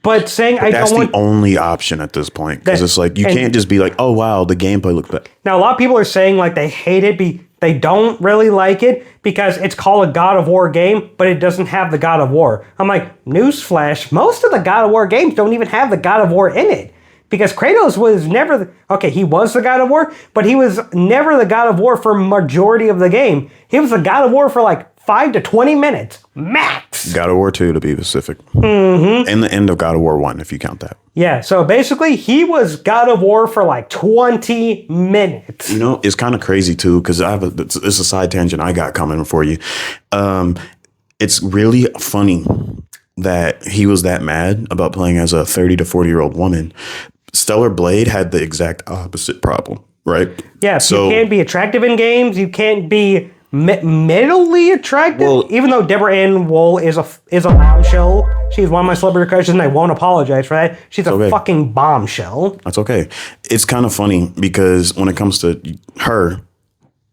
But saying I That's don't the want... only option at this point. Because it's like, you and- can't just be like, oh, wow, the gameplay looks bad. Now, a lot of people are saying like they hate it, they don't really like it because it's called a God of War game, but it doesn't have the God of War. I'm like, newsflash, most of the God of War games don't even have the God of War in it. Because Kratos was never, he was the God of War, but he was never the God of War for majority of the game. He was the God of War for like 5 to 20 minutes, max. God of War 2, to be specific. Mm-hmm. And the end of God of War 1, if you count that. Yeah, so basically, he was God of War for like 20 minutes. You know, it's kind of crazy, too, because it's a side tangent I got coming for you. It's really funny that he was that mad about playing as a 30 to 40-year-old woman. Stellar Blade had the exact opposite problem, right? Yeah, so you can't be attractive in games. You can't be middly attractive. Well, even though Deborah Ann Wool is a bombshell. She's one of my celebrity crushes, and I won't apologize for that. She's a fucking bombshell. That's okay. It's kind of funny because when it comes to her,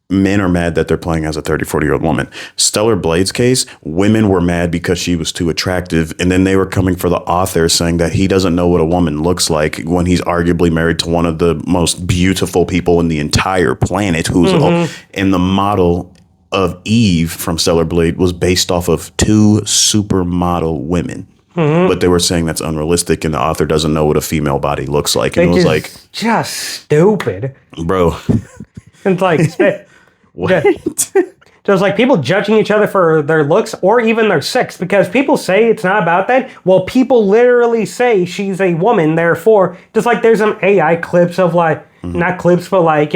men are mad that they're playing as a 30, 40-year-old woman. Stellar Blade's case, women were mad because she was too attractive. And then they were coming for the author saying that he doesn't know what a woman looks like when he's arguably married to one of the most beautiful people in the entire planet. And the model of Eve from Stellar Blade was based off of 2 supermodel women. But they were saying that's unrealistic and the author doesn't know what a female body looks like. And it was like... just stupid. Bro. It's like... What? So it's like people judging each other for their looks or even their sex because people say it's not about that. Well, people literally say she's a woman, therefore, just like there's some AI clips of like, not clips, but like,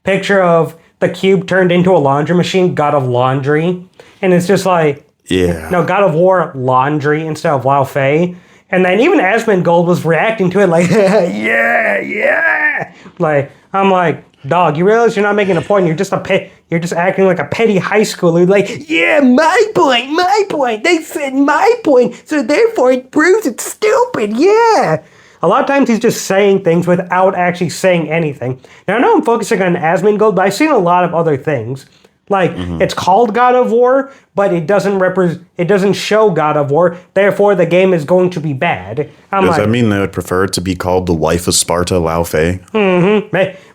picture of the cube turned into a laundry machine, God of Laundry. And it's just like, no, God of War Laundry instead of Lao Fei. And then even Asmongold was reacting to it like, yeah. Like, I'm like, dog, you realize you're not making a point. You're just acting like a petty high schooler. Like, yeah, my point. They said my point, so therefore it proves it's stupid. Yeah. A lot of times he's just saying things without actually saying anything. Now I know I'm focusing on Asmongold, but I've seen a lot of other things. Like, it's called God of War, but it doesn't show God of War, therefore the game is going to be bad. Does that mean they would prefer it to be called The Life of Sparta Lao Fei?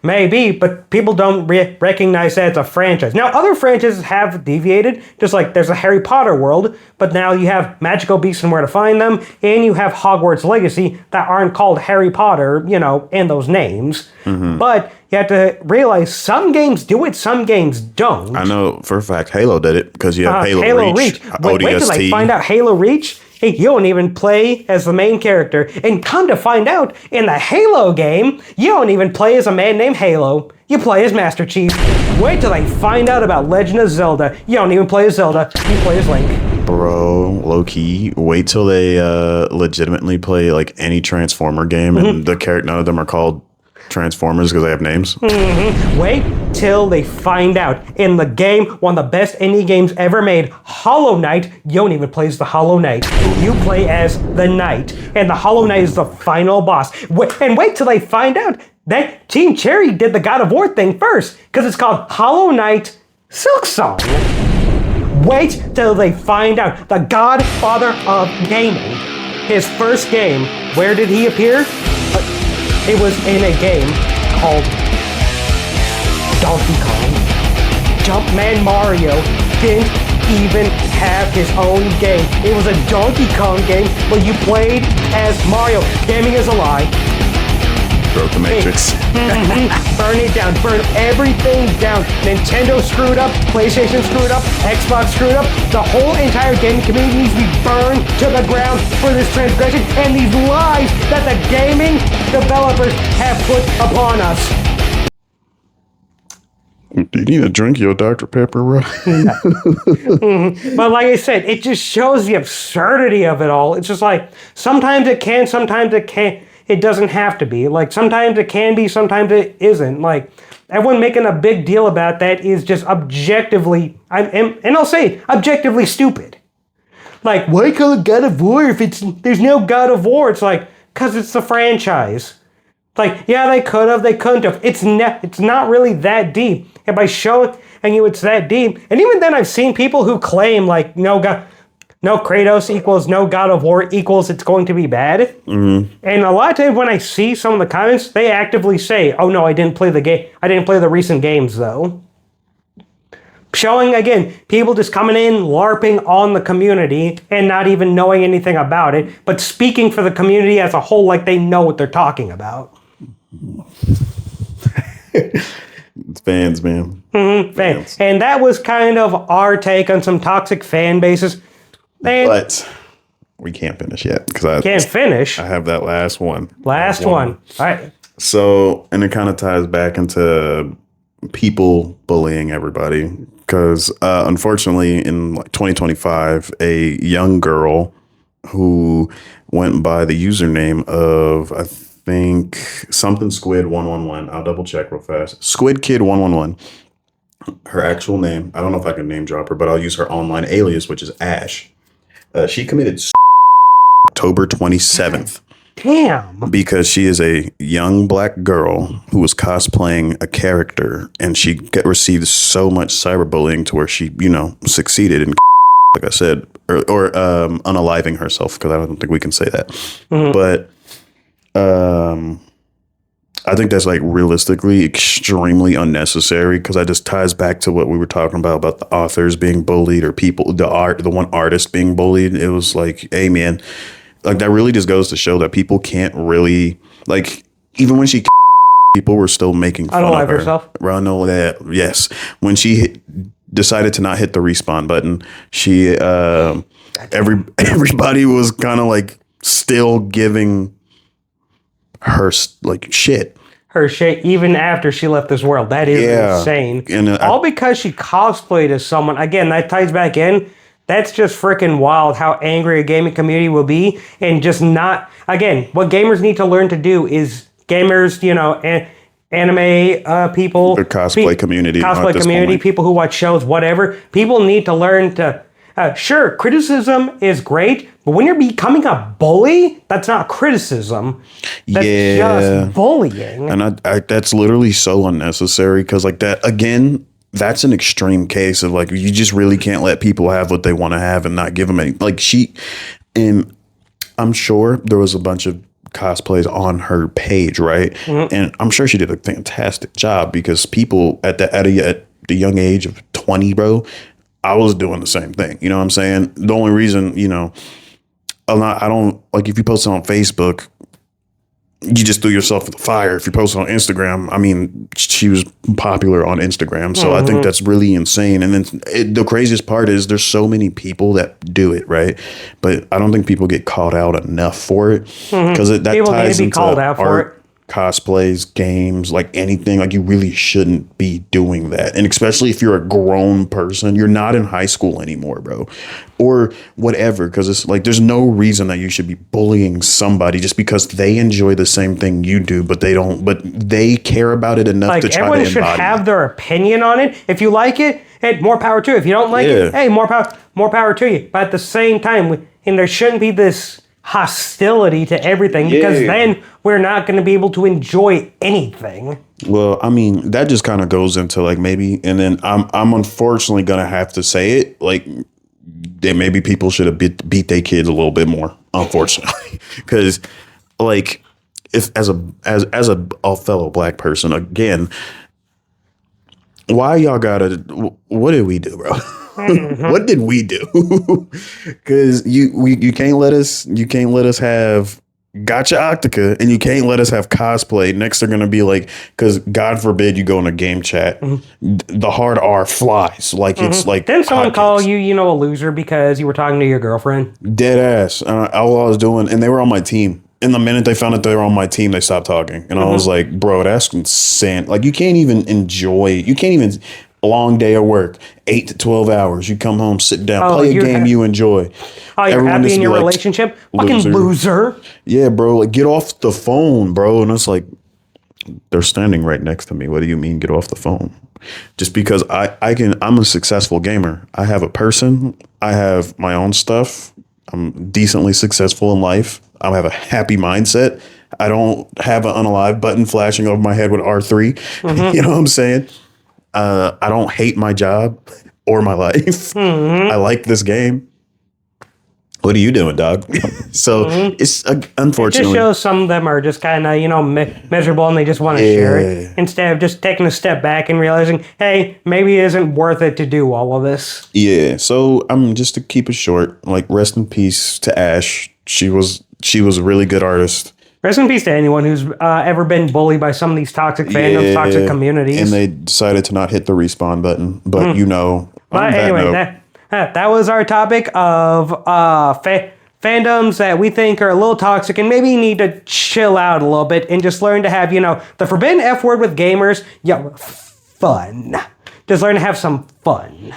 Maybe, but people don't recognize that as a franchise. Now, other franchises have deviated, just like there's a Harry Potter world, but now you have magical beasts and where to find them, and you have Hogwarts Legacy that aren't called Harry Potter, in those names. But you have to realize some games do it, some games don't. I know for a fact Halo did it because you have Halo Reach. Wait till I find out Halo Reach. Hey, you don't even play as the main character. And come to find out, in the Halo game, you don't even play as a man named Halo. You play as Master Chief. Wait till they find out about Legend of Zelda. You don't even play as Zelda. You play as Link. Bro, low key. Wait till they legitimately play like any Transformer game and none of them are called Transformers because they have names. Wait till they find out in the game, one of the best indie games ever made, Hollow Knight, you don't even play as the Hollow Knight. You play as the Knight, and the Hollow Knight is the final boss. And wait till they find out that Team Cherry did the God of War thing first, because it's called Hollow Knight Silksong. Wait till they find out the godfather of gaming. His first game, where did he appear? It was in a game called Donkey Kong. Jumpman Mario didn't even have his own game. It was a Donkey Kong game where you played as Mario. Gaming is a lie. Broke the Matrix. Burn it down. Burn everything down. Nintendo screwed up. PlayStation screwed up. Xbox screwed up. The whole entire gaming community needs to be burned to the ground for this transgression and these lies that the gaming developers have put upon us. Do you need to drink your Dr. Pepper, bro? But like I said, it just shows the absurdity of it all. It's just like, sometimes it can, sometimes it can't. It doesn't have to be. Like, sometimes it can be, sometimes it isn't. Like, everyone making a big deal about that is just objectively, and I'll say it, objectively stupid. Like, why call it God of War if there's no God of War? It's like, because it's the franchise. Like, yeah, they could have, they couldn't have. It's not really that deep. And by showing you it's that deep, and even then I've seen people who claim, like, no, God, no Kratos equals no God of War equals it's going to be bad. And a lot of times when I see some of the comments, they actively say, "Oh no, I didn't play the game. I didn't play the recent games though." Showing again people just coming in, LARPing on the community and not even knowing anything about it, but speaking for the community as a whole, like they know what they're talking about. It's fans, man. Fans. And that was kind of our take on some toxic fan bases. And But we can't finish yet because I can't finish. I have that last one. Last one. All right. So, and it kind of ties back into people bullying everybody because unfortunately in like 2025, a young girl who went by the username of, I think, something Squid 111. I'll double check real fast. Squid Kid 111. Her actual name. I don't know if I can name drop her, but I'll use her online alias, which is Ash. She committed October 27th. Damn. Because she is a young black girl who was cosplaying a character, and she received so much cyberbullying to where she, succeeded in, like I said, or unaliving herself, because I don't think we can say that. But I think that's like realistically extremely unnecessary, because that just ties back to what we were talking about the authors being bullied, or people, the one artist being bullied. It was like, hey man, like that really just goes to show that people can't really, like, even when she people were still making fun of her. Herself. I know that. Yes, when she decided to not hit the respawn button, she everybody was kind of like still giving her like shit. Her shit, even after she left this world. That is insane. And, all because she cosplayed as someone. Again, that ties back in. That's just freaking wild how angry a gaming community will be, and just not. Again, what gamers need to learn to do is gamers, anime people, the cosplay community, people who watch shows, whatever. People need to learn to. Sure, criticism is great, but when you're becoming a bully, that's not criticism. That's just bullying. And I that's literally so unnecessary, because like that, again, that's an extreme case of like, you just really can't let people have what they want to have and not give them any. Like and I'm sure there was a bunch of cosplays on her page, right? And I'm sure she did a fantastic job, because people at the young age of 20, bro, I was doing the same thing. You know what I'm saying? The only reason, I don't like, if you post it on Facebook, you just threw yourself in the fire. If you post it on Instagram, I mean, she was popular on Instagram. So I think that's really insane. And then the craziest part is there's so many people that do it, right? But I don't think people get called out enough for it, because that ties into art, cosplays, games, like anything. Like, you really shouldn't be doing that. And especially if you're a grown person, you're not in high school anymore, bro, or whatever. Because it's like, there's no reason that you should be bullying somebody just because they enjoy the same thing you do, but they don't, but they care about it enough to try to embody. Everyone should have their opinion on it. If you like it, hey, more power to you. If you don't like it, hey, more power to you. But at the same time, and there shouldn't be this hostility to everything, because then we're not going to be able to enjoy anything. Well, I mean, that just kind of goes into like, maybe, and then I'm unfortunately going to have to say it, like, that maybe people should have beat their kids a little bit more, unfortunately, because like, if as a fellow black person, again, why y'all gotta, what did we do, bro? What did we do? Because you can't let us have Gotcha Octica, and you can't let us have cosplay. Next, they're gonna be like, because God forbid you go in a game chat, the hard R flies. Like, it's like, didn't someone call you, a loser because you were talking to your girlfriend? Dead ass. All I was doing, and they were on my team. And the minute they found out they were on my team, they stopped talking. And I was like, bro, that's insane. Like, you can't even a long day of work, 8 to 12 hours. You come home, sit down, play a game you enjoy. Oh, you're happy in your relationship? Fucking loser. Yeah, bro. Like, get off the phone, bro. And it's like, they're standing right next to me. What do you mean, get off the phone? Just because I'm a successful gamer. I have a person. I have my own stuff. I'm decently successful in life. I have a happy mindset. I don't have an unalive button flashing over my head with R3. You know what I'm saying? I don't hate my job or my life. I like this game. What are you doing, dog? So it's It just unfortunately. shows some of them are just kind of, miserable and they just want to share it instead of just taking a step back and realizing, hey, maybe it isn't worth it to do all of this. Yeah. So I'm just to keep it short. Like, rest in peace to Ash. She was a really good artist. Rest in peace to anyone who's ever been bullied by some of these toxic fandoms, toxic communities. And they decided to not hit the respawn button. But But anyway, that was our topic of fandoms that we think are a little toxic and maybe need to chill out a little bit and just learn to have, the forbidden F word with gamers, fun. Just learn to have some fun.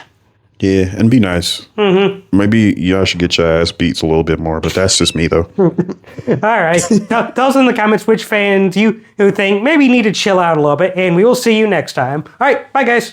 Yeah, and be nice. Maybe y'all should get your ass beats a little bit more, but that's just me, though. All right. Tell us in the comments which fans you who think maybe need to chill out a little bit, and we will see you next time. All right. Bye, guys.